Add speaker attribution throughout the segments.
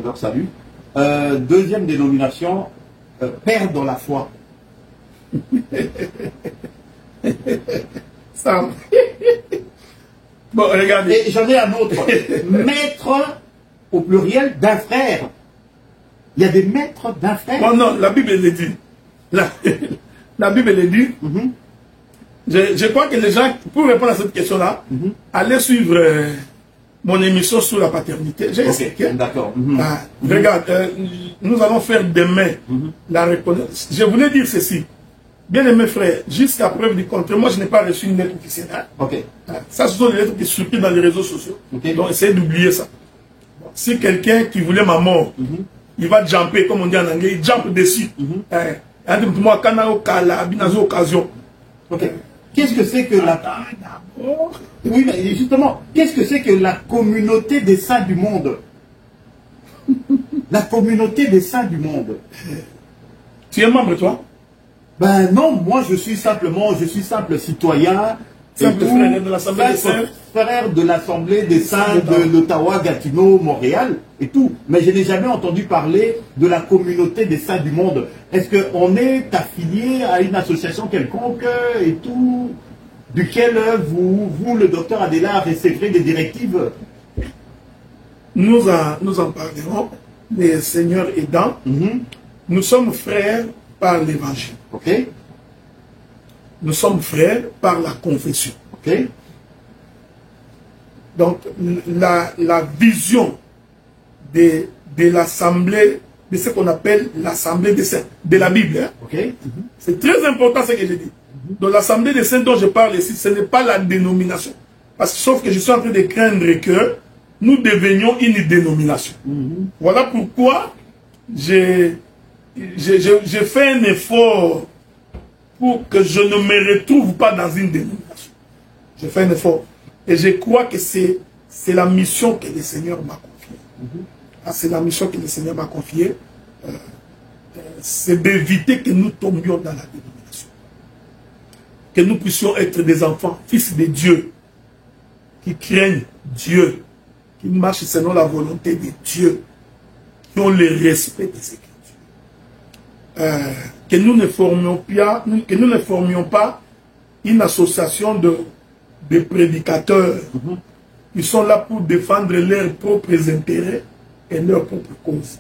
Speaker 1: leur salue. Deuxième dénomination, père dans la foi.
Speaker 2: Ça. Bon, regardez.
Speaker 1: Et j'en ai un autre. Maître, au pluriel, d'un frère. Il y a des maîtres d'un frère.
Speaker 2: Oh non, la Bible le dit. La Bible le dit. Je crois que les gens, pour répondre à cette question-là, allez suivre mon émission sur la paternité. J'ai expliqué.
Speaker 1: D'accord.
Speaker 2: Regarde, nous allons faire demain la reconnaissance. Je voulais dire ceci. Bien aimé frère, jusqu'à preuve du contraire, moi je n'ai pas reçu une lettre officielle. Ça, ce sont des lettres qui circulent dans les réseaux sociaux. Donc essayez d'oublier ça. Bon, si quelqu'un qui voulait ma mort, il va jumper, comme on dit en anglais, il jump dessus.
Speaker 1: Qu'est-ce que c'est que la... Oui, mais justement, qu'est-ce que c'est que la communauté des saints du monde? La communauté des saints du monde.
Speaker 2: Tu es membre, toi?
Speaker 1: Ben non, moi je suis simple citoyen,
Speaker 2: simple frère de l'Assemblée des Saints,
Speaker 1: frère de l'Assemblée des Saints de l'Ottawa, Gatineau, Montréal et tout. Mais je n'ai jamais entendu parler de la communauté des saints du monde. Est-ce qu'on est affilié à une association quelconque et tout, duquel vous le docteur Adela, recevez des directives?
Speaker 2: Nous en parlerons, les seigneurs aidants. Nous sommes frères par l'évangile. Nous sommes frères par la confession. Donc, la vision de l'assemblée, de ce qu'on appelle l'assemblée des saints, de la Bible, c'est très important ce que je dis. Donc, l'assemblée des saints dont je parle ici, ce n'est pas la dénomination. Parce que, sauf que je suis en train de craindre que nous devenions une dénomination. Voilà pourquoi j'ai fait un effort pour que je ne me retrouve pas dans une dénomination. J'ai fait un effort. Et je crois que c'est la mission que le Seigneur m'a confiée. C'est la mission que le Seigneur m'a confiée. C'est d'éviter que nous tombions dans la dénomination. Que nous puissions être des enfants, fils de Dieu, qui craignent Dieu, qui marchent selon la volonté de Dieu, qui ont le respect des Écritures. Que nous ne formions pas une association de prédicateurs qui sont là pour défendre leurs propres intérêts et leurs propres causes,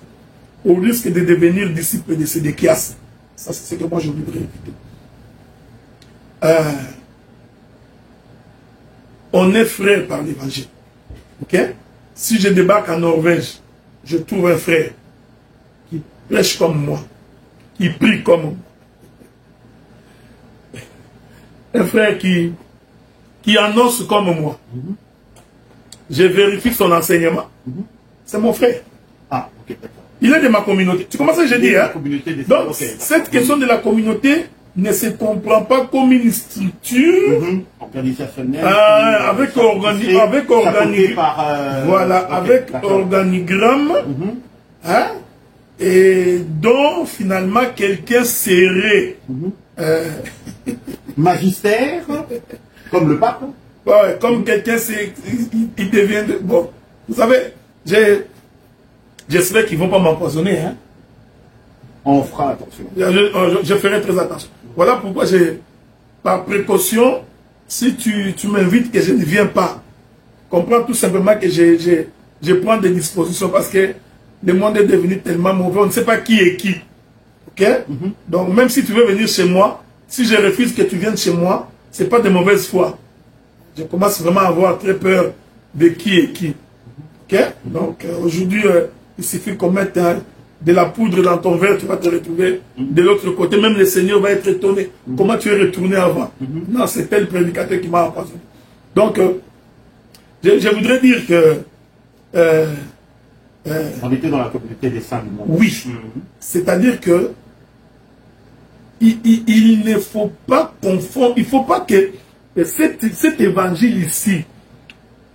Speaker 2: au risque de devenir disciples de Sédéchias. Ça, c'est ce que moi je voudrais éviter. On est frères par l'évangile. Si je débarque en Norvège, je trouve un frère qui prêche comme moi, qui prie comme moi. Un frère qui annonce comme moi. Je vérifie son enseignement. C'est mon frère. Il est de ma communauté. Tu commences à dire, j'ai dit, hein? Donc, cette question de la communauté ne se comprend pas comme une structure
Speaker 1: organisationnelle
Speaker 2: avec organigramme, hein? Et dont finalement quelqu'un serait
Speaker 1: magistère, comme le pape.
Speaker 2: Ouais, comme quelqu'un, il devient... Bon, vous savez, j'espère qu'ils ne vont pas m'empoisonner. Hein?
Speaker 1: On fera attention.
Speaker 2: Je ferai très attention. Voilà pourquoi par précaution, si tu m'invites que je ne viens pas, comprends tout simplement que je prends des dispositions parce que le monde est devenu tellement mauvais, on ne sait pas qui est qui. Donc même si tu veux venir chez moi, si je refuse que tu viennes chez moi, ce n'est pas de mauvaise foi. Je commence vraiment à avoir très peur de qui est qui. Donc aujourd'hui, il suffit qu'on mette de la poudre dans ton verre, tu vas te retrouver de l'autre côté. Même le Seigneur va être étonné. Comment tu es retourné avant? Non, c'est tel prédicateur qui m'a empoisonné. Donc, je voudrais dire que...
Speaker 1: on était dans la communauté des saints du monde.
Speaker 2: Oui. C'est-à-dire que il ne faut pas confondre, il ne faut pas que cet évangile ici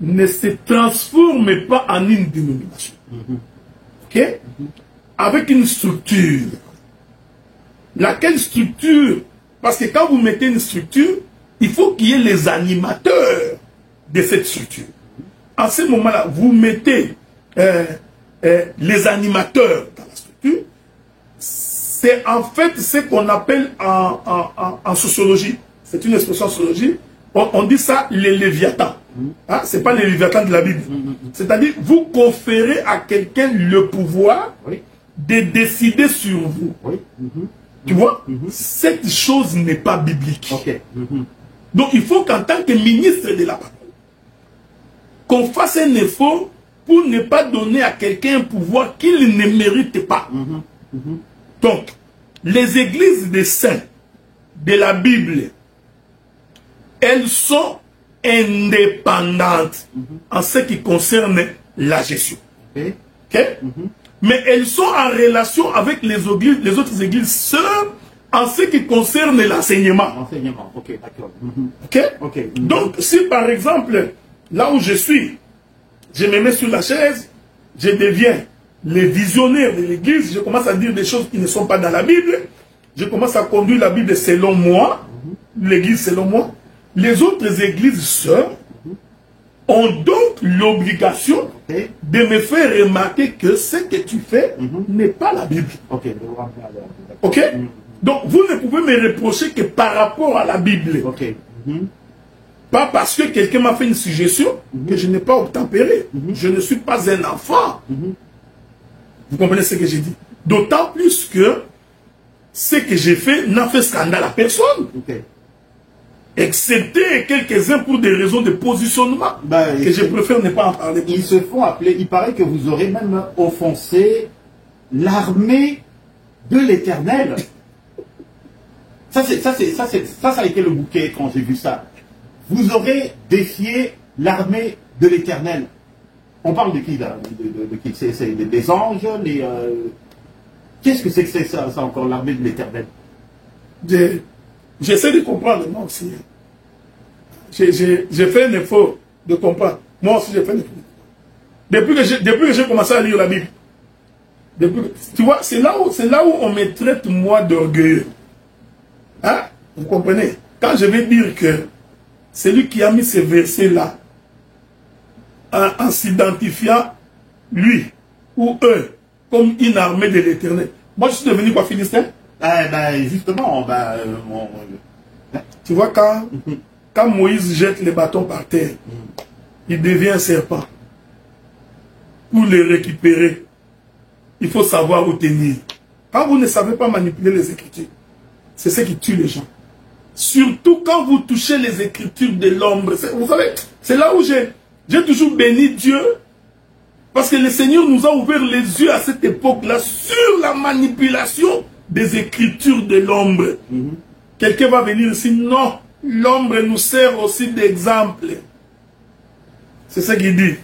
Speaker 2: ne se transforme pas en une dénomination. Avec une structure. Laquelle structure? Parce que quand vous mettez une structure, il faut qu'il y ait les animateurs de cette structure. À ce moment-là, vous mettez les animateurs dans la structure, c'est en fait ce qu'on appelle en sociologie, c'est une expression en sociologie, on dit ça les léviathans. Hein? Ce n'est pas les léviathans de la Bible. C'est-à-dire, vous conférez à quelqu'un le pouvoir de décider sur vous. Tu vois, cette chose n'est pas biblique. Donc, il faut qu'en tant que ministre de la parole, qu'on fasse un effort pour ne pas donner à quelqu'un un pouvoir qu'il ne mérite pas. Donc, les églises des saints de la Bible, elles sont indépendantes en ce qui concerne la gestion. Mais elles sont en relation avec les autres églises sœurs en ce qui concerne l'enseignement. Donc, si par exemple, là où je suis, je me mets sur la chaise, je deviens le visionnaire de l'église, je commence à dire des choses qui ne sont pas dans la Bible, je commence à conduire la Bible selon moi, l'église selon moi, les autres églises sœurs ont donc l'obligation de me faire remarquer que ce que tu fais n'est pas la Bible. Donc, vous ne pouvez me reprocher que par rapport à la Bible. Pas parce que quelqu'un m'a fait une suggestion que je n'ai pas obtempéré. Je ne suis pas un enfant. Vous comprenez ce que j'ai dit? D'autant plus que ce que j'ai fait n'a fait scandale à personne. Excepté quelques-uns pour des raisons de positionnement que je préfère ne pas en parler.
Speaker 1: Ils se font appeler, il paraît que vous aurez même offensé l'armée de l'Éternel. Ça a été le bouquet quand j'ai vu ça. Vous aurez défié l'armée de l'Éternel. On parle de qui là? De qui? C'est des anges? Qu'est-ce que c'est ça encore, l'armée de l'Éternel?
Speaker 2: J'essaie de comprendre, moi aussi. J'ai fait un effort de comprendre. Moi aussi, j'ai fait un effort. Depuis que j'ai commencé à lire la Bible, tu vois, c'est là où on me traite, moi, d'orgueilleux. Hein? Vous comprenez? Quand je vais dire que celui qui a mis ces versets-là, en s'identifiant, lui ou eux, comme une armée de l'Éternel, moi, je suis devenu quoi, Philistin?
Speaker 1: Justement,
Speaker 2: tu vois, quand Moïse jette les bâtons par terre, il devient un serpent. Pour les récupérer, il faut savoir où tenir. Quand vous ne savez pas manipuler les Écritures, c'est ce qui tue les gens. Surtout quand vous touchez les Écritures de l'ombre. Vous savez, c'est là où j'ai toujours béni Dieu. Parce que le Seigneur nous a ouvert les yeux à cette époque-là sur la manipulation des Écritures de l'ombre. Quelqu'un va venir ici, non, l'ombre nous sert aussi d'exemple. C'est ce qu'il dit.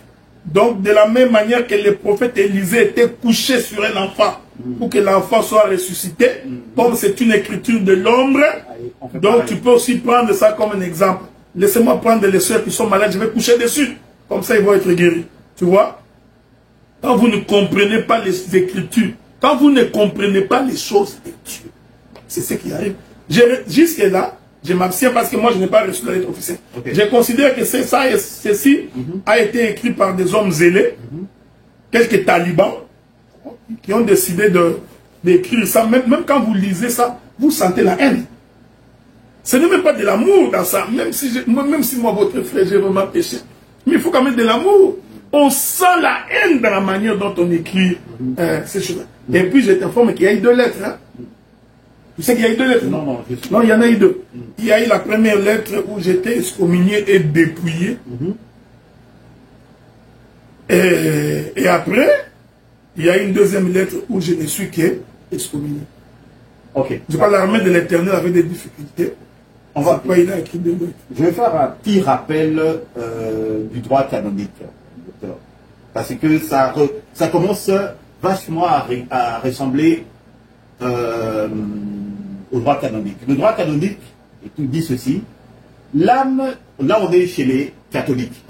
Speaker 2: Donc, de la même manière que le prophète Élisée était couché sur un enfant pour que l'enfant soit ressuscité, comme c'est une écriture de l'ombre, donc tu peux aussi prendre ça comme un exemple. Laissez-moi prendre les soeurs qui sont malades, je vais coucher dessus. Comme ça, ils vont être guéris. Tu vois? Quand vous ne comprenez pas les Écritures, quand vous ne comprenez pas les choses de Dieu, c'est ce qui arrive. Jusque-là, je m'abstiens parce que moi, je n'ai pas reçu la lettre officielle. Je considère que ceci a été écrit par des hommes zélés, quelques talibans, qui ont décidé d'écrire ça. Même quand vous lisez ça, vous sentez la haine. Ce n'est même pas de l'amour dans ça. Même si moi, votre frère, j'ai vraiment péché. Mais il faut quand même de l'amour. On sent la haine dans la manière dont on écrit ces choses-là. Et puis, je t'informe qu'il y a eu 2 lettres. Hein? Tu sais qu'il y a eu 2 lettres?
Speaker 1: Non,
Speaker 2: non, il y en a eu 2. Il y a eu la première lettre où j'étais excommunié et dépouillé. Et après, il y a une deuxième lettre où je ne suis qu'excommunié. Je parle, l'armée de l'Éternel avait des difficultés. Il a écrit 2 lettres.
Speaker 1: Je vais faire un petit rappel du droit canonique, docteur. Parce que ça commence vachement à ressembler au droit canonique. Le droit canonique, et tout dit ceci, l'âme, là on est chez les catholiques.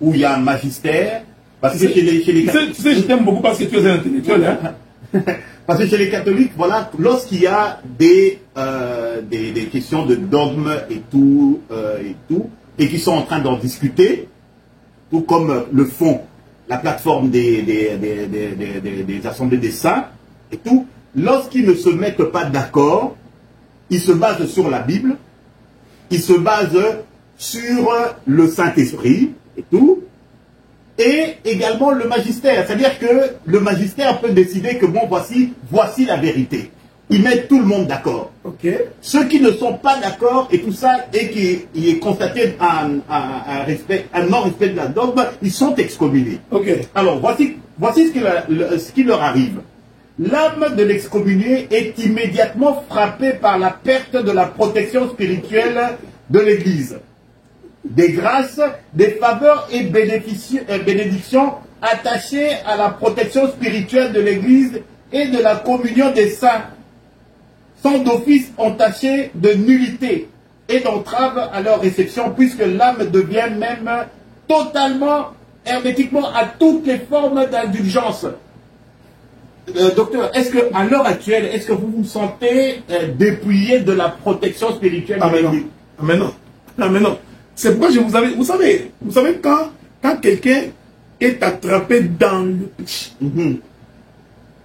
Speaker 1: Où il y a un magistère, parce que chez les catholiques...
Speaker 2: Tu sais, je t'aime beaucoup parce que tu es un intellectuel. Hein?
Speaker 1: Parce que chez les catholiques, voilà, lorsqu'il y a des questions de dogme et tout, et qui sont en train d'en discuter, tout comme le fond, la plateforme des assemblées des saints et tout, lorsqu'ils ne se mettent pas d'accord, ils se basent sur la Bible, ils se basent sur le Saint-Esprit et tout, et également le magistère. C'est-à-dire que le magistère peut décider que bon, voici la vérité. Ils mettent tout le monde d'accord.
Speaker 2: Okay.
Speaker 1: Ceux qui ne sont pas d'accord et tout ça, et qui est constaté un non-respect de la dogme, ils sont excommuniés.
Speaker 2: Okay.
Speaker 1: Alors, voici ce qui leur arrive. L'âme de l'excommunié est immédiatement frappée par la perte de la protection spirituelle de l'Église, des grâces, des faveurs et bénédictions attachées à la protection spirituelle de l'Église et de la communion des saints, sont d'office entachées de nullité et d'entrave à leur réception, puisque l'âme devient même totalement, hermétiquement à toutes les formes d'indulgence. Docteur, est-ce qu'à l'heure actuelle, est-ce que vous vous sentez dépouillé de la protection spirituelle de l'Église?
Speaker 2: Ah mais non. Ah mais non. C'est pourquoi je vous avais... Vous savez quand quelqu'un est attrapé dans le péché,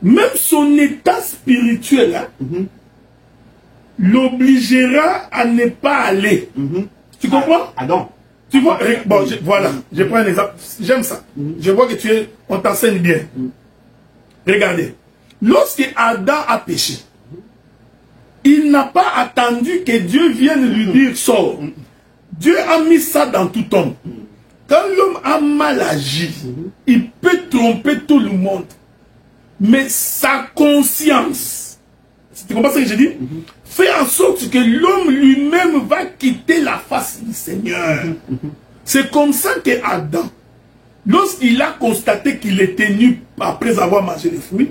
Speaker 2: même son état spirituel, hein, l'obligera à ne pas aller. Tu comprends?
Speaker 1: Ah non.
Speaker 2: Tu vois, bon, voilà, je prends un exemple. J'aime ça. Je vois que on t'enseigne bien. Regardez. Lorsque Adam a péché, il n'a pas attendu que Dieu vienne lui dire sors. Dieu a mis ça dans tout homme. Quand l'homme a mal agi, il peut tromper tout le monde. Mais sa conscience, tu comprends ce que je dis? Fait en sorte que l'homme lui-même va quitter la face du Seigneur. C'est comme ça que Adam, lorsqu'il a constaté qu'il était nu après avoir mangé les fruits,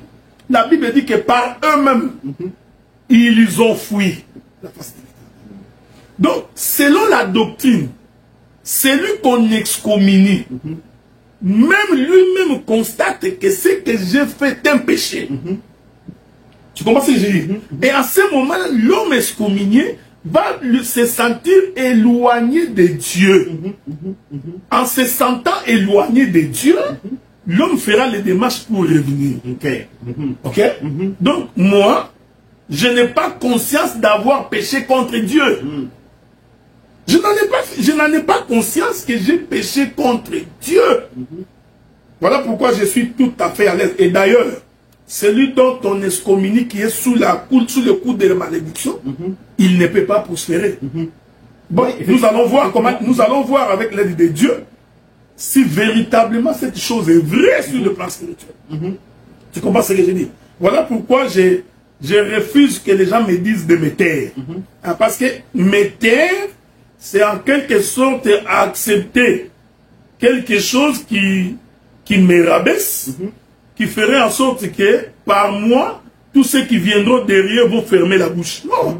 Speaker 2: la Bible dit que par eux-mêmes, ils ont fui la face de Dieu. Donc, selon la doctrine, celui qu'on excommunie, même lui-même constate que ce que j'ai fait est un péché. Tu comprends ce que je dis? Et à ce moment-là, l'homme excommunié va se sentir éloigné de Dieu. En se sentant éloigné de Dieu, l'homme fera les démarches pour revenir. Ok? Donc, moi, je n'ai pas conscience d'avoir péché contre Dieu. Je n'en ai pas conscience que j'ai péché contre Dieu. Voilà pourquoi je suis tout à fait à l'aise. Et d'ailleurs, celui dont on excommunie qui est sous le coup de la malédiction, il ne peut pas prospérer. Bon, nous allons voir avec l'aide de Dieu si véritablement cette chose est vraie sur le plan spirituel. Tu comprends ce que je dis? Voilà pourquoi je refuse que les gens me disent de me taire. Parce que me taire, c'est en quelque sorte accepter quelque chose qui me rabaisse, qui ferait en sorte que, par moi, tous ceux qui viendront derrière vont fermer la bouche. Non.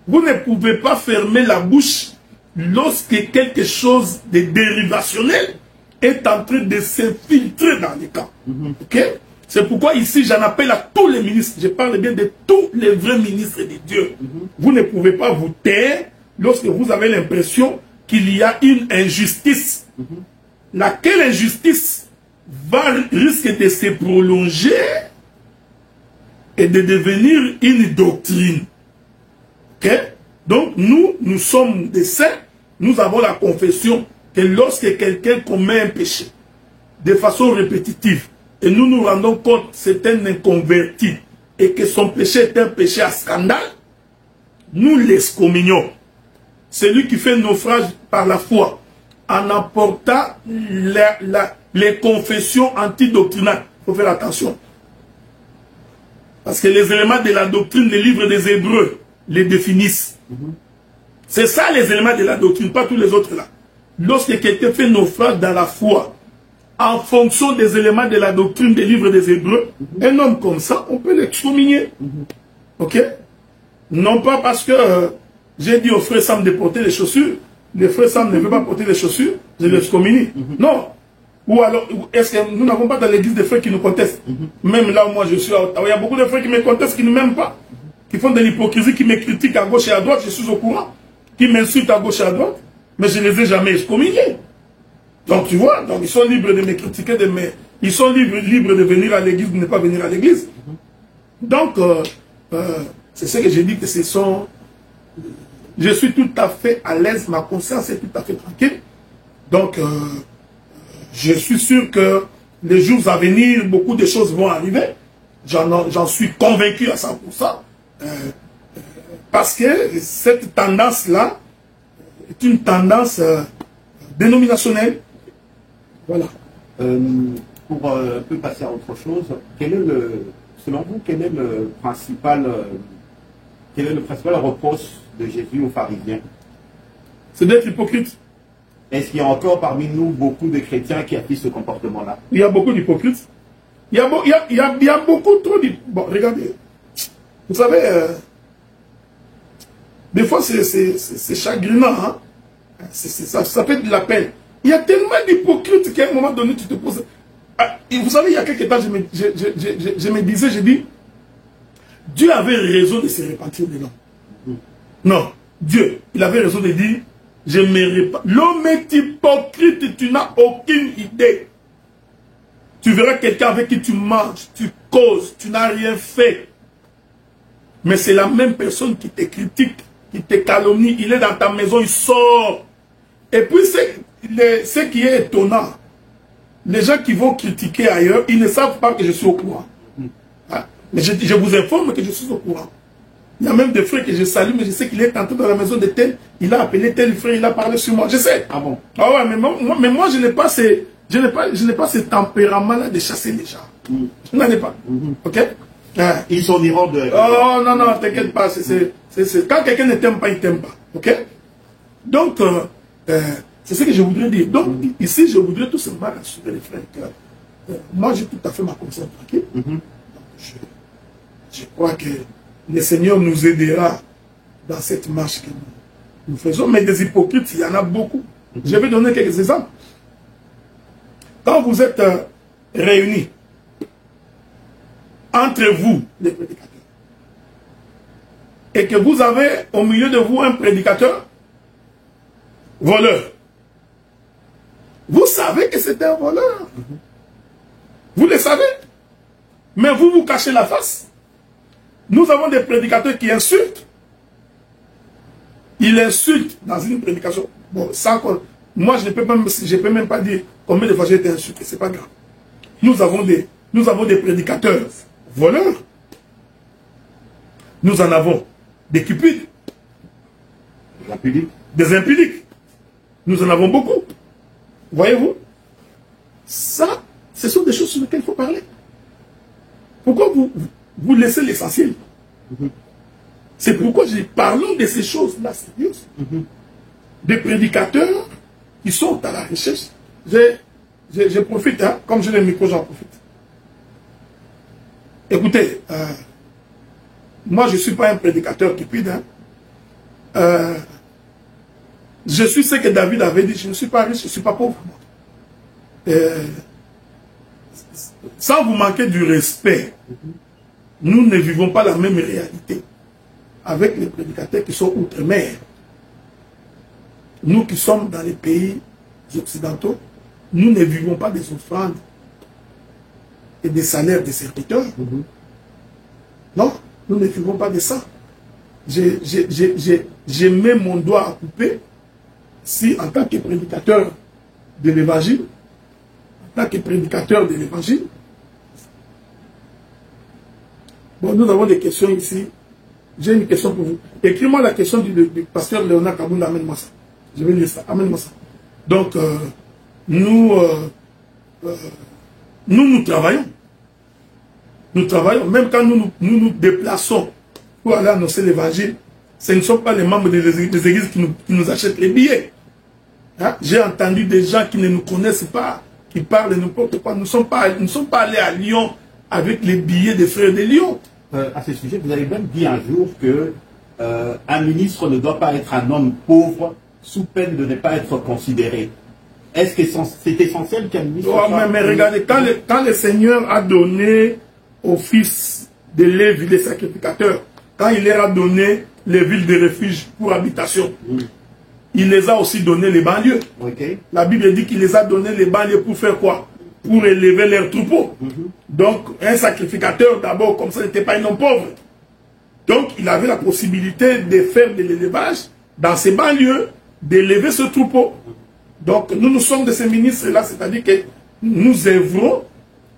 Speaker 2: Vous ne pouvez pas fermer la bouche lorsque quelque chose de dérivationnel est en train de s'infiltrer dans les camps. Okay? C'est pourquoi ici, j'en appelle à tous les ministres. Je parle bien de tous les vrais ministres de Dieu. Vous ne pouvez pas vous taire lorsque vous avez l'impression qu'il y a une injustice. Laquelle injustice risque de se prolonger et de devenir une doctrine. Okay? Donc nous sommes des saints, nous avons la confession que lorsque quelqu'un commet un péché de façon répétitive, et nous nous rendons compte que c'est un inconverti et que son péché est un péché à scandale, nous l'excommunions. Celui qui fait naufrage par la foi, en apportant les confessions antidoctrinales. Il faut faire attention. Parce que les éléments de la doctrine, les livres des Hébreux, les définissent. C'est ça les éléments de la doctrine, pas tous les autres là. Lorsque quelqu'un fait naufrage dans la foi, en fonction des éléments de la doctrine des livres des Hébreux, un homme comme ça, on peut l'excommunier. Ok? Non pas parce que j'ai dit au frère Sam de porter les chaussures, le frère Sam ne veut pas porter les chaussures, je l'excommunie. Non. Ou alors, est-ce que nous n'avons pas dans l'église des frères qui nous contestent? Même là où moi je suis à Ottawa, il y a beaucoup de frères qui me contestent, qui ne m'aiment pas, qui font de l'hypocrisie, qui me critiquent à gauche et à droite, je suis au courant, qui m'insultent à gauche et à droite, mais je ne les ai jamais excommuniés. Donc tu vois, donc ils sont libres de me critiquer, ils sont libres de venir à l'église ou de ne pas venir à l'église. Donc, c'est ce que j'ai dit que ce sont... Je suis tout à fait à l'aise, ma conscience est tout à fait tranquille. Donc, je suis sûr que les jours à venir, beaucoup de choses vont arriver. J'en suis convaincu à 100%. Parce que cette tendance-là est une tendance dénominationnelle. Voilà.
Speaker 1: Pour un peu passer à autre chose, selon vous, quel est le principal reproche de Jésus aux pharisiens?
Speaker 2: C'est d'être hypocrite.
Speaker 1: Est-ce qu'il y a encore parmi nous beaucoup de chrétiens qui affichent ce comportement-là?
Speaker 2: Il y a beaucoup d'hypocrites. Il y a beaucoup trop d'hypocrites. Bon, regardez. Vous savez, des fois c'est chagrinant. Hein? Ça fait de la peine. Il y a tellement d'hypocrites qu'à un moment donné, tu te poses... Et vous savez, il y a quelques temps, je me disais, je dis, Dieu avait raison de se repentir de l'homme. Non, Dieu, il avait raison de dire, je me repens. L'homme est hypocrite, tu n'as aucune idée. Tu verras quelqu'un avec qui tu manges, tu causes, tu n'as rien fait. Mais c'est la même personne qui te critique, qui te calomnie, il est dans ta maison, il sort. Et puis, ce qui est étonnant, les gens qui vont critiquer ailleurs, ils ne savent pas que je suis au courant. Mais je vous informe que je suis au courant. Il y a même des frères que je salue, mais je sais qu'il est entré dans la maison de tel, il a appelé tel frère, il a parlé sur moi. Je sais.
Speaker 1: Ah bon?
Speaker 2: Ah ouais, mais moi, je n'ai pas ce tempérament-là de chasser les gens. Je n'en ai pas. Ok?
Speaker 1: Ils sont iront de...
Speaker 2: Oh non, non, t'inquiète pas. Quand quelqu'un ne t'aime pas, il ne t'aime pas. Ok? Donc, c'est ce que je voudrais dire. Donc, ici, je voudrais tout simplement rassurer les frères que moi, j'ai tout à fait ma conscience tranquille. Je crois que le Seigneur nous aidera dans cette marche que nous faisons. Mais des hypocrites, il y en a beaucoup. Je vais donner quelques exemples. Quand vous êtes réunis entre vous, les prédicateurs, et que vous avez au milieu de vous un prédicateur voleur, vous savez que c'est un voleur. Vous le savez. Mais vous vous cachez la face. Nous avons des prédicateurs qui insultent. Ils insultent dans une prédication. Bon, moi, je ne peux même pas dire combien de fois j'ai été insulté. Ce n'est pas grave. Nous avons des prédicateurs voleurs. Nous en avons des cupides. Des impudiques. Nous en avons beaucoup. Voyez-vous? Ça, ce sont des choses sur lesquelles il faut parler. Pourquoi vous laissez l'essentiel? C'est pourquoi parlons de ces choses-là sérieuses. Des prédicateurs qui sont à la recherche. Je profite, hein, comme j'ai le micro, j'en profite. Écoutez, moi je ne suis pas un prédicateur cupide. Hein. Je suis ce que David avait dit, je ne suis pas riche, je ne suis pas pauvre. Sans vous manquer du respect, nous ne vivons pas la même réalité avec les prédicateurs qui sont outre-mer. Nous qui sommes dans les pays occidentaux, nous ne vivons pas des offrandes et des salaires des serviteurs. Non, nous ne vivons pas de ça. J'ai mis mon doigt à couper si en tant que prédicateur de l'évangile, bon, nous avons des questions ici. J'ai une question pour vous. Écris-moi la question du pasteur Léonard Kaboul, amène-moi ça. Je vais lire ça, amène-moi ça. Donc, nous travaillons. Nous travaillons. Même quand nous déplaçons pour aller annoncer l'évangile, ce ne sont pas les membres des églises qui nous achètent les billets. Hein? J'ai entendu des gens qui ne nous connaissent pas, qui parlent n'importe quoi. Nous ne sommes pas allés à Lyon avec les billets des frères de Lyon.
Speaker 1: À ce sujet, vous avez même dit un jour que un ministre ne doit pas être un homme pauvre sous peine de ne pas être considéré. Est-ce que c'est essentiel qu'un ministre...
Speaker 2: Oh, mais regardez, quand le Seigneur a donné aux fils de Lévi, les sacrificateurs, quand il leur a donné les villes de refuge pour habitation, il les a aussi donné les banlieues.
Speaker 1: Okay.
Speaker 2: La Bible dit qu'il les a donné les banlieues pour faire quoi? Pour élever leurs troupeaux. Donc, un sacrificateur, d'abord, comme ça, n'était pas un homme pauvre. Donc, il avait la possibilité de faire de l'élevage dans ces banlieues, d'élever ce troupeau. Donc, nous sommes de ces ministres-là, c'est-à-dire que nous œuvrons,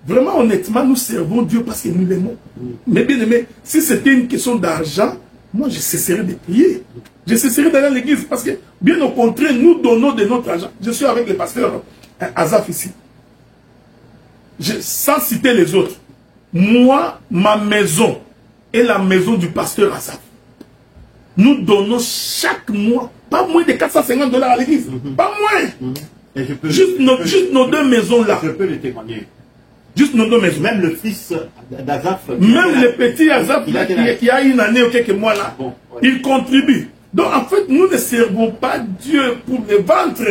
Speaker 2: vraiment honnêtement, nous servons Dieu parce que nous l'aimons. Mais bien aimé, si c'était une question d'argent, moi, je cesserais de prier. Je cesserais d'aller à l'église parce que, bien au contraire, nous donnons de notre argent. Je suis avec le pasteur Azaf ici. Sans citer les autres, moi, ma maison et la maison du pasteur Azaf, nous donnons chaque mois pas moins de 450 $ à l'église. Pas moins.
Speaker 1: Et je peux
Speaker 2: juste nos deux maisons là.
Speaker 1: Je peux le témoigner.
Speaker 2: Juste nos deux maisons.
Speaker 1: Même le fils d'Azaf.
Speaker 2: Même le petit Azaf qui a une année ou quelques mois là, bon, ouais. Il contribue. Donc en fait, nous ne servons pas Dieu pour le ventre.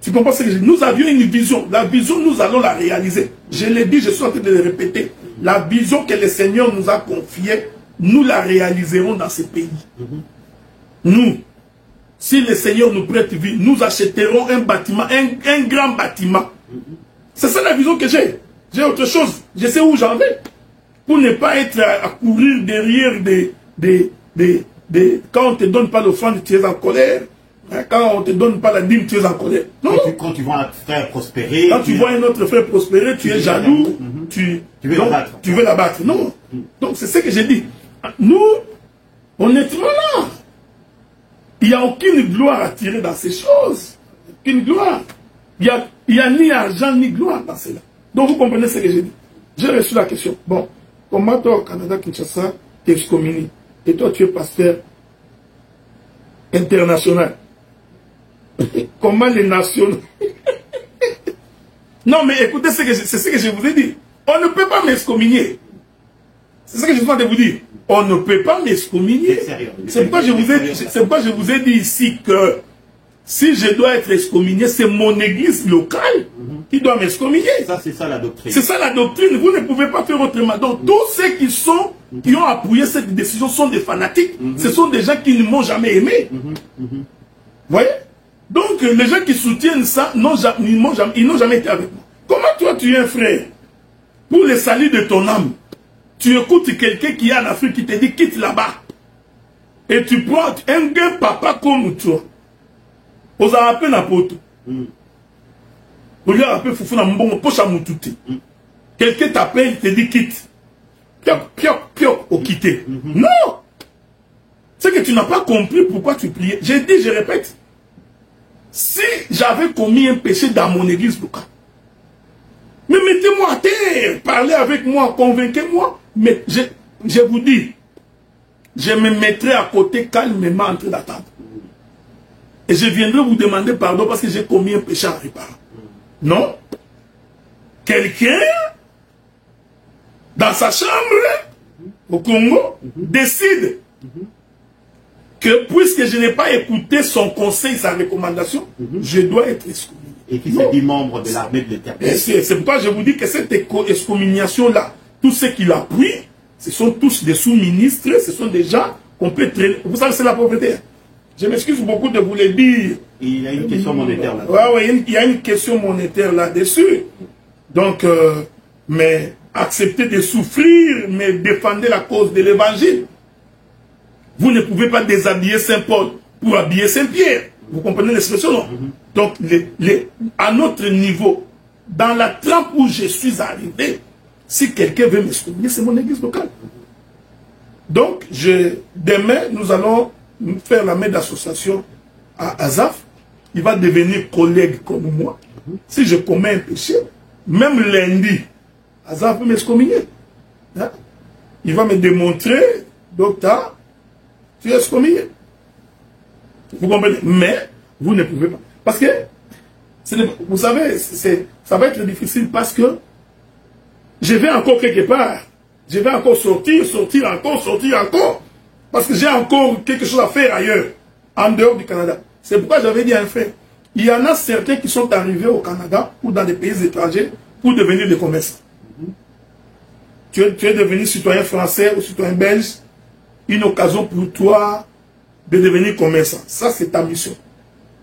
Speaker 2: Tu comprends ce que je dis? Nous avions une vision. La vision, nous allons la réaliser. Je l'ai dit, je suis en train de le répéter. La vision que le Seigneur nous a confiée, nous la réaliserons dans ce pays. Nous, si le Seigneur nous prête vie, nous achèterons un bâtiment, un grand bâtiment. C'est ça la vision que j'ai. J'ai autre chose. Je sais où j'en vais. Pour ne pas être à courir derrière quand on ne te donne pas l'offrande, tu es en colère. Quand on ne te donne pas la dîme, tu es en colère. Non.
Speaker 1: Quand tu vois un frère prospérer.
Speaker 2: Quand tu vois un autre frère prospérer, tu es jaloux. Tu veux l'abattre. Tu veux l'abattre. Non. Donc c'est ce que j'ai dit. Nous, honnêtement là, il n'y a aucune gloire à tirer dans ces choses. Aucune gloire. Il n'y a ni argent ni gloire dans cela. Donc vous comprenez ce que j'ai dit. J'ai reçu la question. Bon, comment toi au Canada, Kinshasa, tu es excommunié et toi tu es pasteur international. Comment les nations... Non mais écoutez, c'est ce que je vous ai dit. On ne peut pas m'excommunier. C'est ce que je suis en train de vous dire. On ne peut pas m'excommunier. C'est pourquoi je vous ai dit ici que si je dois être excommunié, c'est mon église locale qui doit m'excommunier.
Speaker 1: Ça, c'est ça la doctrine.
Speaker 2: C'est ça la doctrine. Vous ne pouvez pas faire autrement. Donc, tous ceux qui ont appuyé cette décision sont des fanatiques. Ce sont des gens qui ne m'ont jamais aimé. Vous voyez? Donc, les gens qui soutiennent ça, ils n'ont jamais été avec moi. Comment toi, tu es un frère? Pour le salut de ton âme, tu écoutes quelqu'un qui est en Afrique qui te dit quitte là-bas. Et tu prends un gars papa comme toi. Vous avez appelé n'importe où. Vous lui avez appelé Foufou na mbongo poche à moutouté. Quelqu'un t'appelle, il te dit quitte. Piok, piok, piok, au quitter. Non! C'est que tu n'as pas compris pourquoi tu priais. J'ai dit, je répète. Si j'avais commis un péché dans mon église locale, mais mettez-moi à terre, parlez avec moi, convainquez-moi. Mais je vous dis, je me mettrai à côté calmement entre la table. Et je viendrai vous demander pardon parce que j'ai commis un péché en réparant. Non. Quelqu'un, dans sa chambre, au Congo, décide que puisque je n'ai pas écouté son conseil, sa recommandation, je dois être excommunié.
Speaker 1: Et qui s'est dit membre de l'armée de l'Éternel.
Speaker 2: C'est pourquoi je vous dis que cette excommuniation-là, tous ceux qui l'appuient, ce sont tous des sous-ministres, ce sont des gens qu'on peut traîner. Vous savez, c'est la pauvreté. Je m'excuse beaucoup de vous le dire.
Speaker 1: Il y a une question monétaire là-dessus.
Speaker 2: Oui, il y a une question monétaire là-dessus. Donc, mais acceptez de souffrir, mais défendez la cause de l'évangile. Vous ne pouvez pas déshabiller Saint-Paul pour habiller Saint-Pierre. Vous comprenez l'expression, non? Donc, à notre niveau, dans la trempe où je suis arrivé, si quelqu'un veut m'excommunier, c'est mon église locale. Donc, demain, nous allons faire la main d'association à Azaf. Il va devenir collègue comme moi. Si je commets un péché, même lundi, Azaf peut m'excommunier. Hein? Il va me démontrer, docteur, tu es excommunié. Vous comprenez? Mais vous ne pouvez pas. Parce que, vous savez, ça va être difficile parce que je vais encore quelque part. Je vais encore sortir encore. Parce que j'ai encore quelque chose à faire ailleurs, en dehors du Canada. C'est pourquoi j'avais dit à un frère, il y en a certains qui sont arrivés au Canada ou dans des pays étrangers pour devenir des commerçants. Tu es devenu citoyen français ou citoyen belge, une occasion pour toi de devenir commerçant. Ça, c'est ta mission.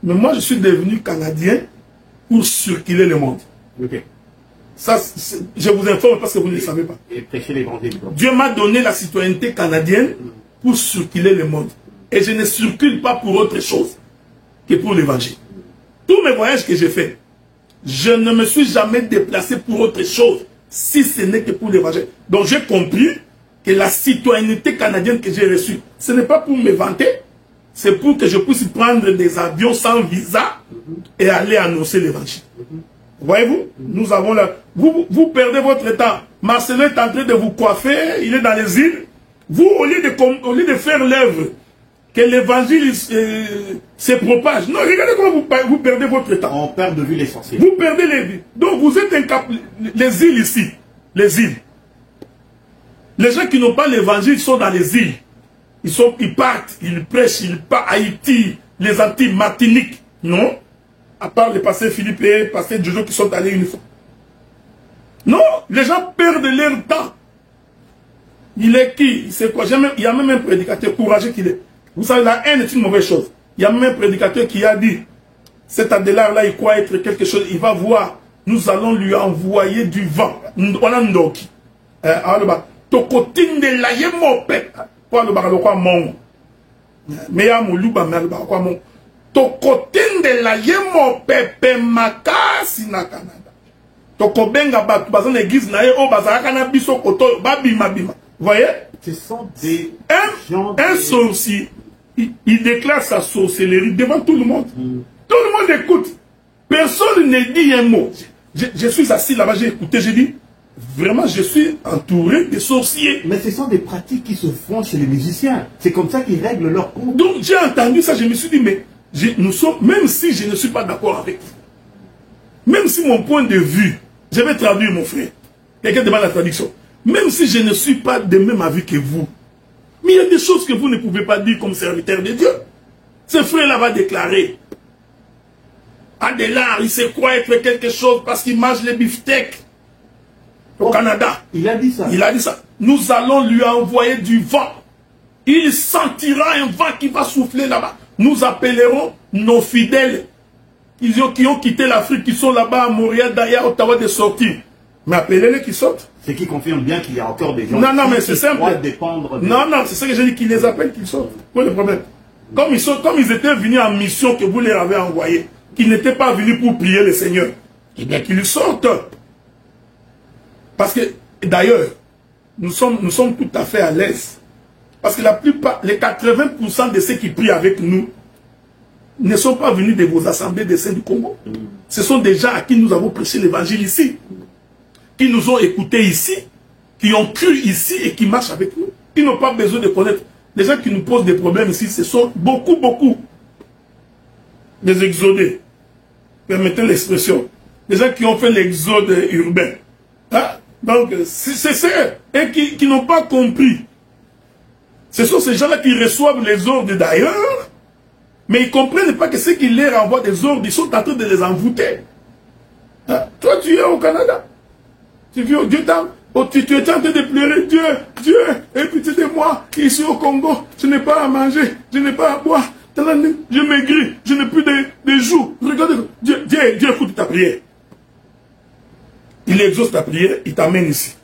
Speaker 2: Mais moi, je suis devenu Canadien pour circuler le monde.
Speaker 1: Ok.
Speaker 2: Ça, je vous informe parce que vous ne le savez pas.
Speaker 1: Et prêcher l'évangile.
Speaker 2: Dieu m'a donné la citoyenneté canadienne pour circuler le monde. Et je ne circule pas pour autre chose que pour l'évangile. Tous mes voyages que j'ai faits, je ne me suis jamais déplacé pour autre chose, si ce n'est que pour l'évangile. Donc j'ai compris que la citoyenneté canadienne que j'ai reçue, ce n'est pas pour me vanter, c'est pour que je puisse prendre des avions sans visa et aller annoncer l'évangile. Voyez-vous, nous avons là. Vous perdez votre temps. Marcelo est en train de vous coiffer, il est dans les îles. Vous, au lieu de faire l'œuvre, que l'évangile se propage. Non, regardez comment vous perdez votre temps.
Speaker 1: On perd de vue l'essentiel.
Speaker 2: Vous perdez les vies. Donc vous êtes incapable. Les îles ici, les îles. Les gens qui n'ont pas l'évangile sont dans les îles. Ils partent, ils prêchent, ils partent à Haïti, les Antilles, Martinique. Non? À part les pasteurs Philippe et les pasteurs Jojo qui sont allés une fois. Non, les gens perdent leur temps. Il est qui? C'est quoi? Il y a même un prédicateur courageux qui est. Vous savez, la haine est une mauvaise chose. Il y a même un prédicateur qui a dit, cet Adélard-là, il croit être quelque chose, il va voir, nous allons lui envoyer du vent. On a ndoki. Tokotine de la yemope. Pour le baralokwa mon. Mais ya moluba mais le baralokwa mon. Tokotine de la yemope pe makasi na Canada. Tokobenga ba bazan église na ye o bazaka na biso koto babima bima. Vous voyez?
Speaker 1: Ce sont des
Speaker 2: un sorcier, il déclare sa sorcellerie devant tout le monde. Tout le monde écoute. Personne ne dit un mot. Je suis assis là-bas, j'ai écouté, j'ai dit, vraiment, je suis entouré de sorciers.
Speaker 1: Mais ce sont des pratiques qui se font chez les musiciens. C'est comme ça qu'ils règlent leur compte.
Speaker 2: Donc j'ai entendu ça, je me suis dit, mais nous sommes, même si je ne suis pas d'accord avec vous, même si mon point de vue, je vais traduire mon frère, quelqu'un demande la traduction. Même si je ne suis pas de même avis que vous, mais il y a des choses que vous ne pouvez pas dire comme serviteur de Dieu. Ce frère-là va déclarer. Adélard, il se croit être quelque chose parce qu'il mange les beefsteaks au Canada.
Speaker 1: Il a dit ça.
Speaker 2: Il a dit ça. Nous allons lui envoyer du vent. Il sentira un vent qui va souffler là-bas. Nous appellerons nos fidèles qui ont quitté l'Afrique, qui sont là-bas à Montréal, d'ailleurs, Ottawa, de sortir. Mais appelez-les qui sortent.
Speaker 1: Ce qui confirme bien qu'il y a encore des gens
Speaker 2: non, mais c'est simple.
Speaker 1: Non,
Speaker 2: c'est ça que j'ai dit, qu'ils les appellent, qu'ils sortent. Quoi le problème? Comme ils étaient venus en mission que vous leur avez envoyé, qu'ils n'étaient pas venus pour prier le Seigneur, eh bien qu'ils sortent. Parce que, d'ailleurs, nous sommes tout à fait à l'aise. Parce que la plupart, les 80% de ceux qui prient avec nous, ne sont pas venus de vos assemblées des saints du Congo. Ce sont des gens à qui nous avons prêché l'évangile ici, qui nous ont écoutés ici, qui ont cru ici et qui marchent avec nous, qui n'ont pas besoin de connaître. Les gens qui nous posent des problèmes ici, ce sont beaucoup des exodés. Permettez l'expression. Les gens qui ont fait l'exode urbain. Hein? Donc, c'est ceux et qui n'ont pas compris. Ce sont ces gens-là qui reçoivent les ordres d'ailleurs, mais ils ne comprennent pas que ceux qui leur envoient des ordres, ils sont en train de les envoûter. Hein? Toi, tu es au Canada. Tu vis au Dieu tu étais en train de pleurer, Dieu, aie pitié de moi, ici au Congo, je n'ai pas à manger, je n'ai pas à boire, je maigris, je n'ai plus de joues. Regardez, Dieu écoute ta prière. Il exauce ta prière, il t'amène ici.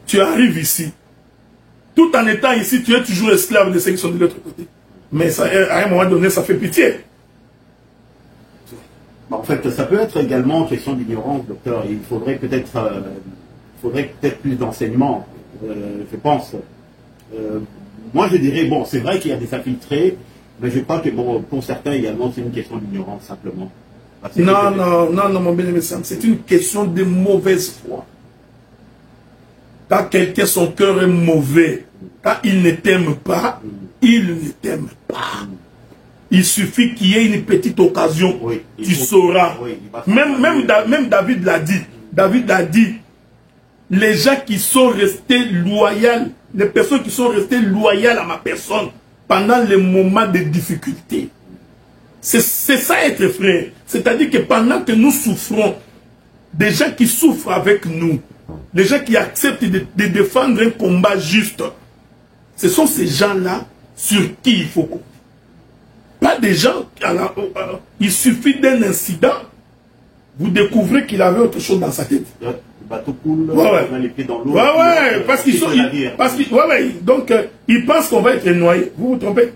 Speaker 2: Tu arrives ici. Tout en étant ici, tu es toujours esclave de ceux qui sont de l'autre côté. Mais ça, à un moment donné, ça fait pitié.
Speaker 1: En fait, ça peut être également question d'ignorance, docteur. Il faudrait peut-être plus d'enseignement, je pense. Moi, je dirais, bon, c'est vrai qu'il y a des infiltrés, mais je crois que bon, pour certains également, c'est une question d'ignorance, simplement.
Speaker 2: Non, mon bien-aimé, c'est une question de mauvaise foi. Quand quelqu'un, son cœur est mauvais, quand il ne t'aime pas, il ne t'aime pas. Il suffit qu'il y ait une petite occasion, oui, tu sauras. Oui, même David l'a dit. David a dit, les gens qui sont restés loyaux, les personnes qui sont restées loyales à ma personne pendant les moments de difficulté. C'est ça être frère. C'est-à-dire que pendant que nous souffrons, des gens qui souffrent avec nous, les gens qui acceptent de défendre un combat juste, ce sont ces gens-là sur qui il faut compter. a des gens, il suffit d'un incident, vous découvrez qu'il avait autre chose dans sa tête.
Speaker 1: Le bateau coule, les pieds dans l'eau.
Speaker 2: Parce qu'ils sont... donc, ils pensent qu'on va être noyé. Vous vous trompez.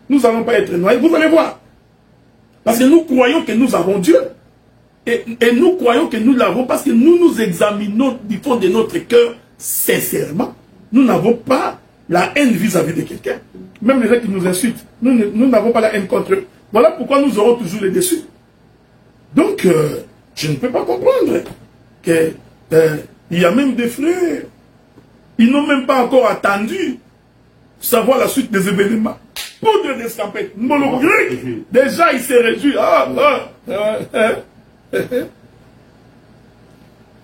Speaker 2: Nous n'allons pas être noyés. Vous allez voir. Parce que nous croyons que nous avons Dieu. Et nous croyons que nous l'avons parce que nous nous examinons du fond de notre cœur sincèrement. Nous n'avons pas la haine vis-à-vis de quelqu'un. Même les gens qui nous insultent, nous n'avons pas la haine contre eux. Voilà pourquoi nous aurons toujours les déçus. Donc, je ne peux pas comprendre qu'il y a même des frères. Ils n'ont même pas encore attendu savoir la suite des événements. Poudre d'escampette. Déjà, il s'est réduit.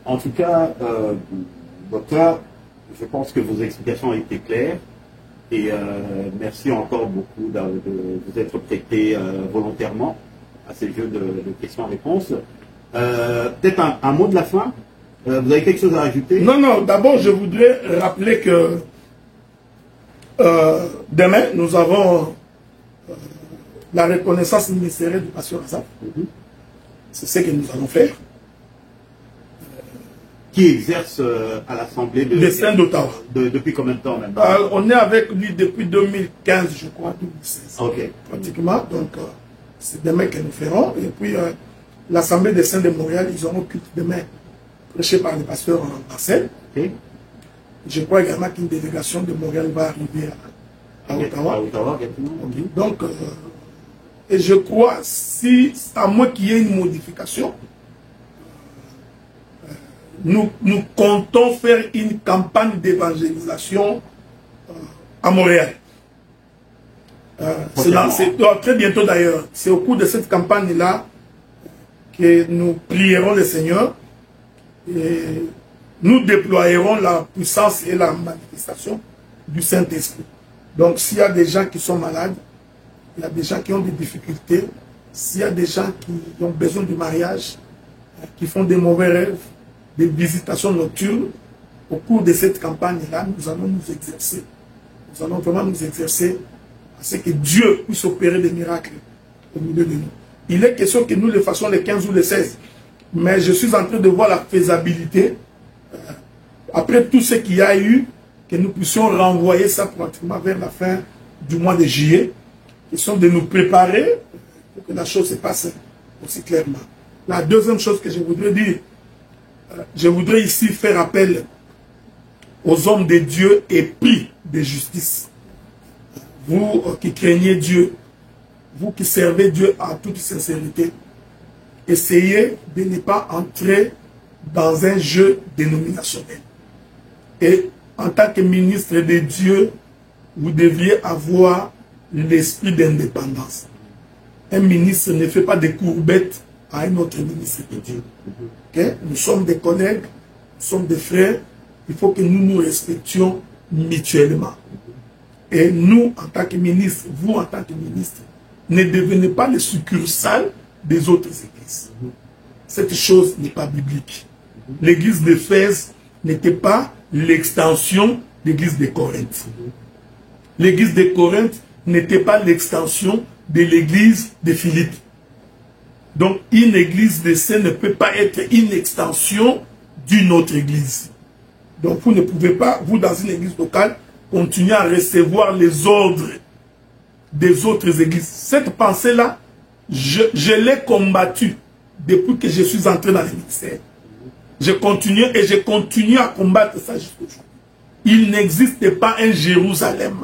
Speaker 1: En tout cas, docteur, je pense que vos explications ont été claires. Et merci encore beaucoup de vous être prêté volontairement à ces jeux de questions-réponses. Peut-être un mot de la fin. Vous avez quelque chose à ajouter?
Speaker 2: Non. D'abord, je voudrais rappeler que demain, nous avons la reconnaissance ministérielle du pasteur Azaf. C'est ce que nous allons faire.
Speaker 1: Qui exerce à l'Assemblée
Speaker 2: des Saints d'Ottawa.
Speaker 1: Depuis combien de temps maintenant?
Speaker 2: On est avec lui depuis 2015, je crois, 2016.
Speaker 1: Ok.
Speaker 2: Pratiquement. Donc, c'est demain que nous ferons. Et puis, l'Assemblée des Saints de Montréal, ils auront culte demain, prêché par le pasteur Marcel.
Speaker 1: Okay.
Speaker 2: Je crois également qu'une délégation de Montréal va arriver à Ottawa.
Speaker 1: À Ottawa, okay.
Speaker 2: Donc, et je crois, si, à moins qu'il y ait une modification, nous comptons faire une campagne d'évangélisation à Montréal. C'est très bientôt d'ailleurs. C'est au cours de cette campagne-là que nous prierons le Seigneur et nous déployerons la puissance et la manifestation du Saint-Esprit. Donc s'il y a des gens qui sont malades, il y a des gens qui ont des difficultés, s'il y a des gens qui ont besoin du mariage, qui font des mauvais rêves, des visitations nocturnes, au cours de cette campagne-là, nous allons nous exercer. Nous allons vraiment nous exercer à ce que Dieu puisse opérer des miracles au milieu de nous. Il est question que nous le fassions les 15 ou les 16. Mais je suis en train de voir la faisabilité, après tout ce qu'il y a eu, que nous puissions renvoyer ça pratiquement vers la fin du mois de juillet, question de nous préparer pour que la chose se passe aussi clairement. La deuxième chose que je voudrais dire, je voudrais ici faire appel aux hommes de Dieu épris de justice. Vous qui craignez Dieu, vous qui servez Dieu en toute sincérité, essayez de ne pas entrer dans un jeu dénominationnel. Et en tant que ministre de Dieu, vous deviez avoir l'esprit d'indépendance. Un ministre ne fait pas des courbettes à un autre ministre de Dieu. Okay? Nous sommes des collègues, nous sommes des frères, il faut que nous nous respections mutuellement. Et nous, en tant que ministres, vous en tant que ministres, ne devenez pas les succursales des autres églises. Cette chose n'est pas biblique. L'église d'Éphèse n'était pas l'extension de l'église de Corinthe. L'église de Corinthe n'était pas l'extension de l'église de Philippe. Donc, une église de saints ne peut pas être une extension d'une autre église. Donc, vous ne pouvez pas, vous, dans une église locale, continuer à recevoir les ordres des autres églises. Cette pensée-là, je l'ai combattue depuis que je suis entré dans le ministère. Je continue et je continue à combattre ça jusqu'au jour. Il n'existe pas un Jérusalem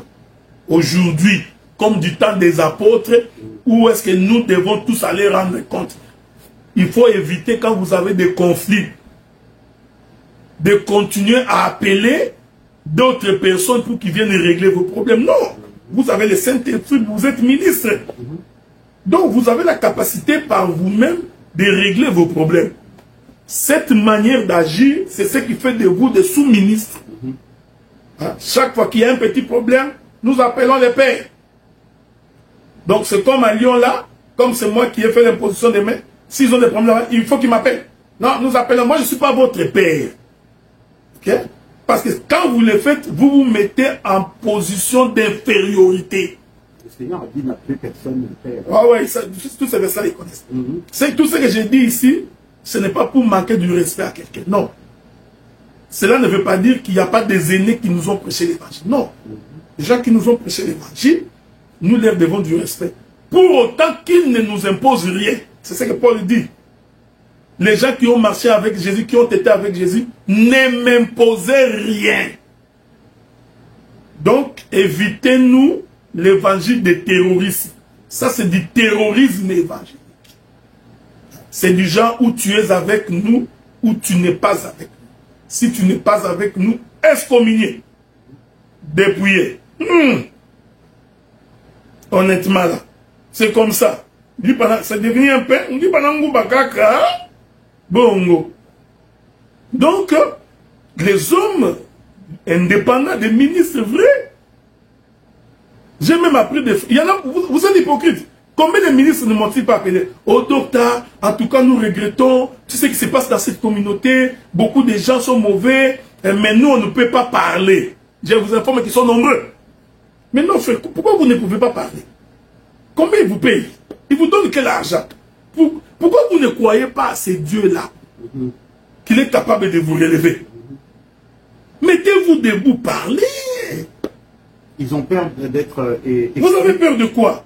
Speaker 2: aujourd'hui, comme du temps des apôtres, où est-ce que nous devons tous aller rendre compte. Il faut éviter, quand vous avez des conflits, de continuer à appeler d'autres personnes pour qu'ils viennent régler vos problèmes. Non, vous avez le Saint-Esprit, vous êtes ministre. Donc vous avez la capacité par vous-même de régler vos problèmes. Cette manière d'agir, c'est ce qui fait de vous des sous-ministres. Chaque fois qu'il y a un petit problème, nous appelons les pères. Donc c'est comme à Lyon là, comme c'est moi qui ai fait l'imposition des mains, s'ils ont des problèmes, il faut qu'ils m'appellent. Non, nous appelons, moi je ne suis pas votre père. Okay? Parce que quand vous le faites, vous vous mettez en position d'infériorité.
Speaker 1: Le Seigneur a dit n'appelez personne le Père.
Speaker 2: Ah ouais, tous ces versets, ils connaissent. C'est tout ce que j'ai dit ici, ce n'est pas pour manquer du respect à quelqu'un. Non. Cela ne veut pas dire qu'il n'y a pas des aînés qui nous ont prêché l'évangile. Non. Les gens qui nous ont prêché l'évangile, nous leur devons du respect. Pour autant qu'ils ne nous imposent rien. C'est ce que Paul dit. Les gens qui ont marché avec Jésus, qui ont été avec Jésus, ne m'imposaient rien. Donc, évitez-nous l'évangile des terroristes. Ça, c'est du terrorisme évangélique. C'est du genre où tu es avec nous, ou tu n'es pas avec nous. Si tu n'es pas avec nous, excommunié, dépouillé. Honnêtement, là, c'est comme ça. Ça devient un peu, on dit panangou bakaka, bongo. Donc, les hommes indépendants des ministres vrais, j'ai même appris des... Il y en a, vous êtes hypocrites. Combien de ministres ne m'ont-ils pas appelé? Oh docteur, en tout cas nous regrettons, tu sais ce qui se passe dans cette communauté, beaucoup de gens sont mauvais, mais nous on ne peut pas parler. Je vous informe qu'ils sont nombreux. Mais non frère, pourquoi vous ne pouvez pas parler? Combien ils vous payent? Ils vous donnent quel argent? Pourquoi vous ne croyez pas à ces dieux-là qu'il est capable de vous relever? Mettez-vous debout, parlez.
Speaker 1: Ils ont peur d'être...
Speaker 2: Vous avez peur de quoi?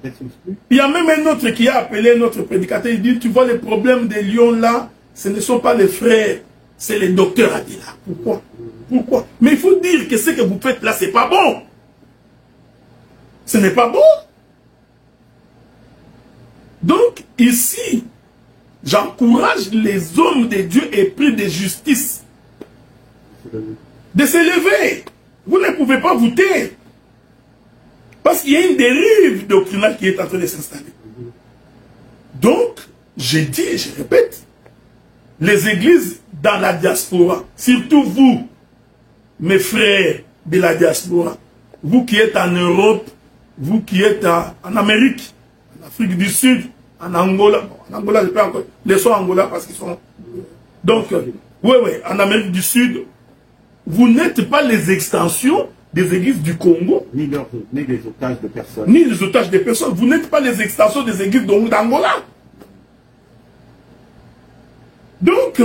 Speaker 2: Il y a même un autre qui a appelé notre prédicateur, il dit, tu vois les problèmes des lions là, ce ne sont pas les frères, c'est les docteurs à dire là. Pourquoi? Pourquoi? Mais il faut dire que ce que vous faites là, c'est pas bon. Ce n'est pas bon. Donc, ici, j'encourage les hommes de Dieu épris de justice de s'élever. Vous ne pouvez pas vous taire. Parce qu'il y a une dérive doctrinale qui est en train de s'installer. Donc, je dis et je répète, les églises dans la diaspora, surtout vous, mes frères de la diaspora, vous qui êtes en Europe, vous qui êtes en Amérique, en Afrique du Sud, en Angola, en Angola, je peux encore, laissons Angola parce qu'ils sont... Donc, oui, en Amérique du Sud, vous n'êtes pas les extensions des églises du Congo,
Speaker 1: ni les otages de personnes.
Speaker 2: Ni les otages de personnes. Vous n'êtes pas les extensions des églises d'Angola. Donc,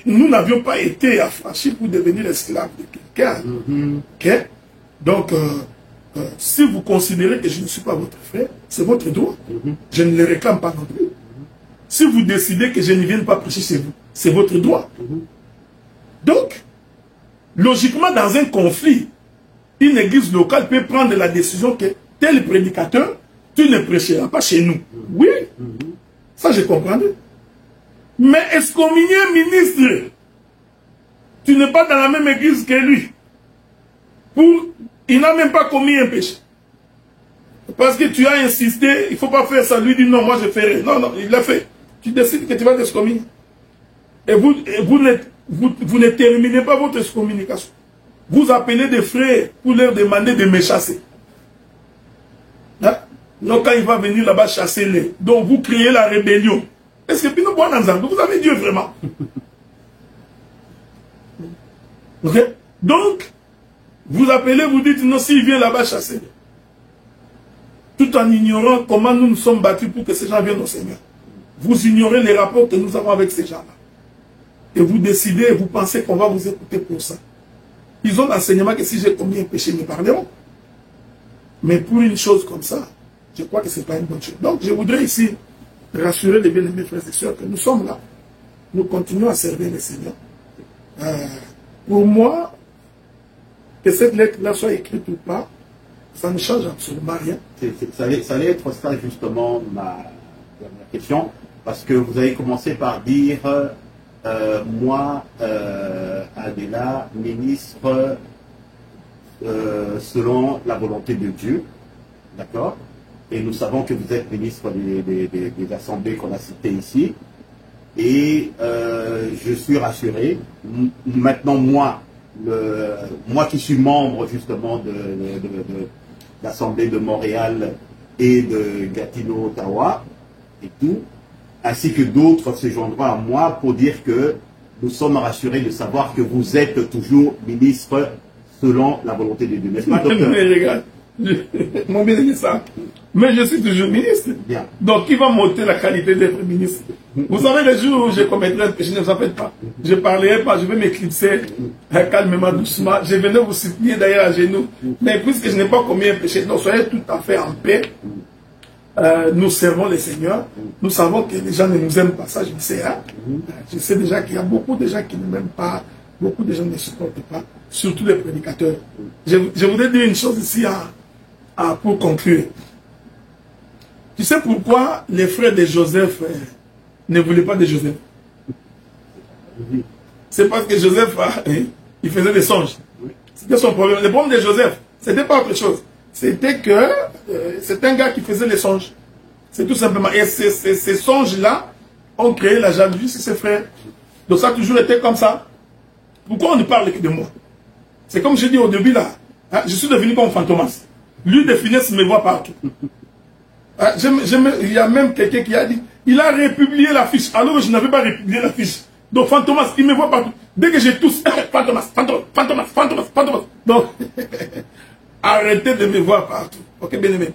Speaker 2: nous n'avions pas été affranchis pour devenir esclaves de quelqu'un. Okay? Donc, si vous considérez que je ne suis pas votre frère, c'est votre droit. Je ne le réclame pas non plus. Si vous décidez que je ne vienne pas prêcher chez vous, c'est votre droit. Donc, logiquement, dans un conflit, une église locale peut prendre la décision que tel prédicateur, tu ne prêcheras pas chez nous. Oui, ça je comprends. Mais excommunier un ministre, tu n'es pas dans la même église que lui. Il n'a même pas commis un péché. Parce que tu as insisté, il ne faut pas faire ça. Lui dit non, moi je ferai. Non, non, il l'a fait. Tu décides que tu vas t'excommunier. Et vous ne terminez pas votre excommunication. Vous appelez des frères pour leur demander de me chasser. Hein? Donc quand il va venir là-bas chasser les. Donc vous créez la rébellion. Est-ce que vous avez Dieu vraiment? Ok? Donc, vous appelez, vous dites non, s'il vient là-bas chasser. Tout en ignorant comment nous nous sommes battus pour que ces gens viennent au Seigneur. Vous ignorez les rapports que nous avons avec ces gens-là. Et vous décidez, vous pensez qu'on va vous écouter pour ça. Ils ont l'enseignement que si j'ai commis un péché, ils me parleront. Mais pour une chose comme ça, je crois que ce n'est pas une bonne chose. Donc je voudrais ici rassurer les bien-aimés frères et sœurs que nous sommes là. Nous continuons à servir le Seigneur. Pour moi, que cette lettre-là soit écrite ou pas, ça ne change absolument rien.
Speaker 1: Ça allait être ça justement ma dernière question. Parce que vous avez commencé par dire... moi, Adela, ministre, selon la volonté de Dieu, d'accord? Et nous savons que vous êtes ministre des assemblées qu'on a citées ici. Et je suis rassuré. Maintenant, moi qui suis membre justement de l'Assemblée de Montréal et de Gatineau, Ottawa, et tout, ainsi que d'autres se joindront à moi pour dire que nous sommes rassurés de savoir que vous êtes toujours ministre selon la volonté de Dieu. N'est-ce pas, docteur?
Speaker 2: Mon bien ça. Mais je suis toujours ministre.
Speaker 1: Bien.
Speaker 2: Donc, qui va monter la qualité d'être ministre? Vous savez, les jours où je commettrai un péché, ne vous en faites pas. Je ne parlerai pas, je vais m'éclipser calmement, doucement. Je venais vous soutenir d'ailleurs à genoux. Mais puisque je n'ai pas commis un péché, donc soyez tout à fait en paix. Nous servons le Seigneur. Nous savons que les gens ne nous aiment pas. Ça, je le sais. Hein? Je sais déjà qu'il y a beaucoup de gens qui ne m'aiment pas. Beaucoup de gens ne supportent pas. Surtout les prédicateurs. Je voudrais dire une chose ici pour conclure. Tu sais pourquoi les frères de Joseph ne voulaient pas de Joseph? C'est parce que Joseph, il faisait des songes. C'était son problème. Le problème de Joseph, c'était pas autre chose. C'était que c'est un gars qui faisait les songes. C'est tout simplement. Et ces songes-là ont créé la jalousie chez ses frères. Donc ça a toujours été comme ça. Pourquoi on ne parle que de moi? C'est comme je dis au début là. Hein, je suis devenu comme Fantomas. Lui de finesse me voit partout. Hein, il y a même quelqu'un qui a dit, il a republié l'affiche, alors que je n'avais pas republié l'affiche. Donc Fantomas, il me voit partout. Dès que j'ai tous, Fantomas. Donc, arrêtez de me voir partout. Ok, bien aimé.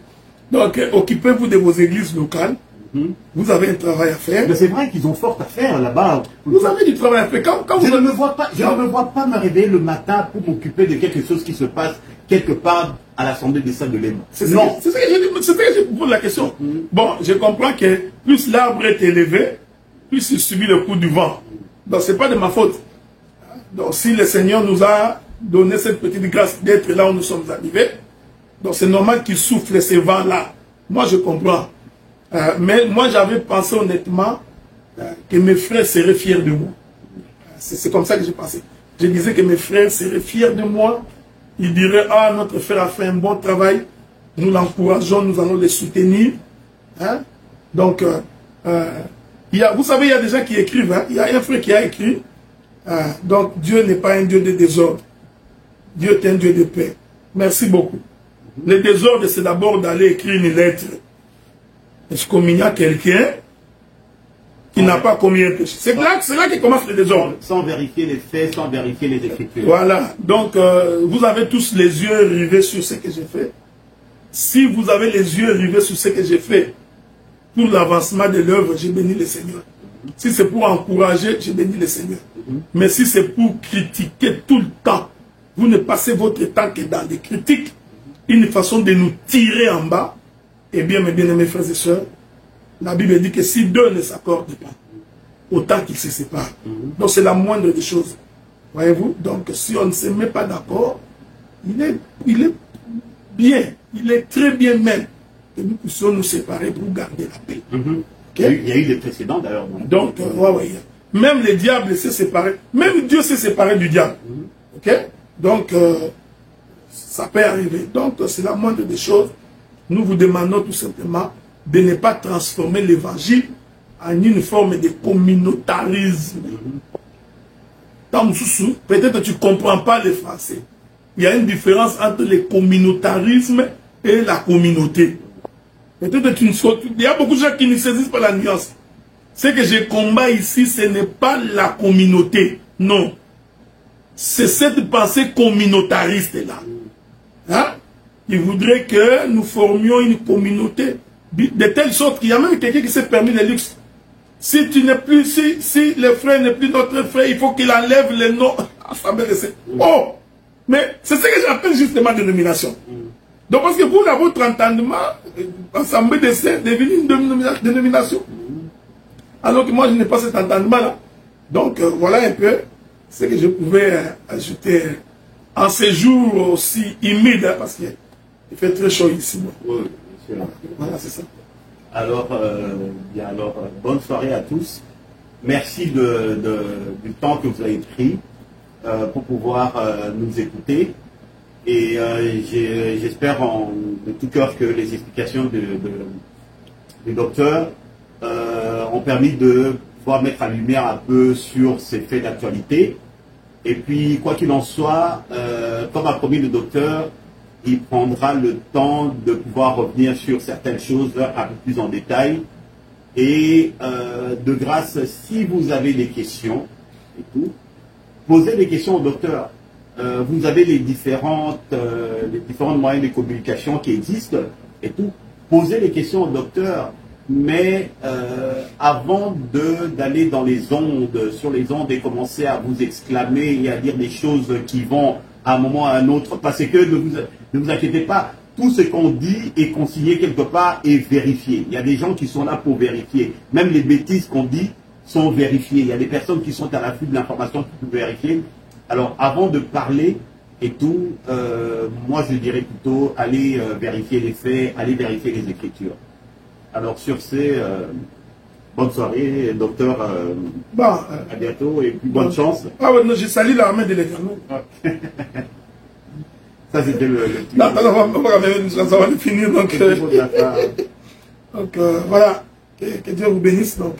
Speaker 2: Donc, occupez-vous de vos églises locales. Vous avez un travail à faire.
Speaker 1: Mais c'est vrai qu'ils ont fort à faire là-bas.
Speaker 2: Vous avez du travail à faire.
Speaker 1: Je ne me vois pas me réveiller le matin pour m'occuper de quelque chose qui se passe quelque part à l'Assemblée des saints de Léman.
Speaker 2: Non. C'est ce que je pose la question. Bon, je comprends que plus l'arbre est élevé, plus il subit le coup du vent. Donc, ce n'est pas de ma faute. Donc, si le Seigneur nous a donné cette petite grâce d'être là où nous sommes arrivés, donc c'est normal qu'il souffle ces vents-là. Moi, je comprends. Mais moi, j'avais pensé honnêtement que mes frères seraient fiers de moi. C'est comme ça que j'ai pensé. Je disais que mes frères seraient fiers de moi. Ils diraient, ah, notre frère a fait un bon travail. Nous l'encourageons, nous allons les soutenir. Hein? Donc, vous savez, il y a des gens qui écrivent. Hein? Il y a un frère qui a écrit. Donc, Dieu n'est pas un Dieu de désordre. Dieu est un Dieu de paix. Merci beaucoup. Le désordre, c'est d'abord d'aller écrire une lettre. Est-ce qu'il y a quelqu'un qui n'a pas commis un péché? C'est là qu'il commence le désordre.
Speaker 1: Sans vérifier les faits, sans vérifier les écritures.
Speaker 2: Voilà. Donc, vous avez tous les yeux rivés sur ce que j'ai fait. Si vous avez les yeux rivés sur ce que j'ai fait pour l'avancement de l'œuvre, j'ai béni le Seigneur. Si c'est pour encourager, j'ai béni le Seigneur. Mais si c'est pour critiquer tout le temps, vous ne passez votre temps que dans des critiques, une façon de nous tirer en bas. Eh bien, mes bien-aimés frères et sœurs, la Bible dit que si deux ne s'accordent pas, autant qu'ils se séparent. Donc c'est la moindre des choses. Voyez-vous? Donc si on ne se met pas d'accord, il est bien, il est très bien même que nous puissions nous séparer pour garder la paix. Okay?
Speaker 1: Il y a eu des précédents d'ailleurs.
Speaker 2: Donc, même les diables s'est séparé, même Dieu s'est séparé du diable. Ok? Donc, ça peut arriver. Donc, c'est la moindre des choses. Nous vous demandons tout simplement de ne pas transformer l'évangile en une forme de communautarisme. Peut-être que tu ne comprends pas le français. Il y a une différence entre le communautarisme et la communauté. Peut-être que il y a beaucoup de gens qui ne saisissent pas la nuance. Ce que je combats ici, ce n'est pas la communauté. Non. C'est cette pensée communautariste-là. Hein? Il voudrait que nous formions une communauté de telle sorte qu'il y a même quelqu'un qui s'est permis le luxe. Si tu n'es plus, si le frère n'est plus notre frère, il faut qu'il enlève le nom. Oh! Mais c'est ce que j'appelle justement dénomination. Donc parce que vous, dans votre entendement, Assemblée des saints est devenu une dénomination. Alors que moi, je n'ai pas cet entendement-là. Donc voilà un peu ce que je pouvais ajouter en ces jours aussi humides, hein, parce qu'il fait très chaud ici.
Speaker 1: Oui, bien sûr.
Speaker 2: Voilà, c'est ça.
Speaker 1: Alors, bonne soirée à tous. Merci du temps que vous avez pris pour pouvoir nous écouter. Et j'espère de tout cœur que les explications du docteur ont permis de pouvoir mettre en lumière un peu sur ces faits d'actualité. Et puis, quoi qu'il en soit, comme a promis le docteur, il prendra le temps de pouvoir revenir sur certaines choses un peu plus en détail. Et de grâce, si vous avez des questions et tout, posez des questions au docteur. vous avez les différents moyens de communication qui existent et tout. Posez les questions au docteur, mais avant d'aller dans les ondes, sur les ondes et commencer à vous exclamer et à dire des choses qui vont à un moment ou à un autre, parce que ne vous inquiétez pas, tout ce qu'on dit est consigné quelque part et vérifié. Il y a des gens qui sont là pour vérifier. Même les bêtises qu'on dit sont vérifiées. Il y a des personnes qui sont à l'affût de l'information qui peuvent vérifier. Alors, avant de parler et tout, moi je dirais plutôt aller vérifier les faits, aller vérifier les écritures. Alors, sur ces, bonne soirée, docteur. À bientôt et puis bonne chance.
Speaker 2: Ah ouais, non, j'ai sali l'armée de l'Éternel.
Speaker 1: Ça, c'était le petit...
Speaker 2: Non, ça va finir. Donc, voilà. Que Dieu vous bénisse. Donc,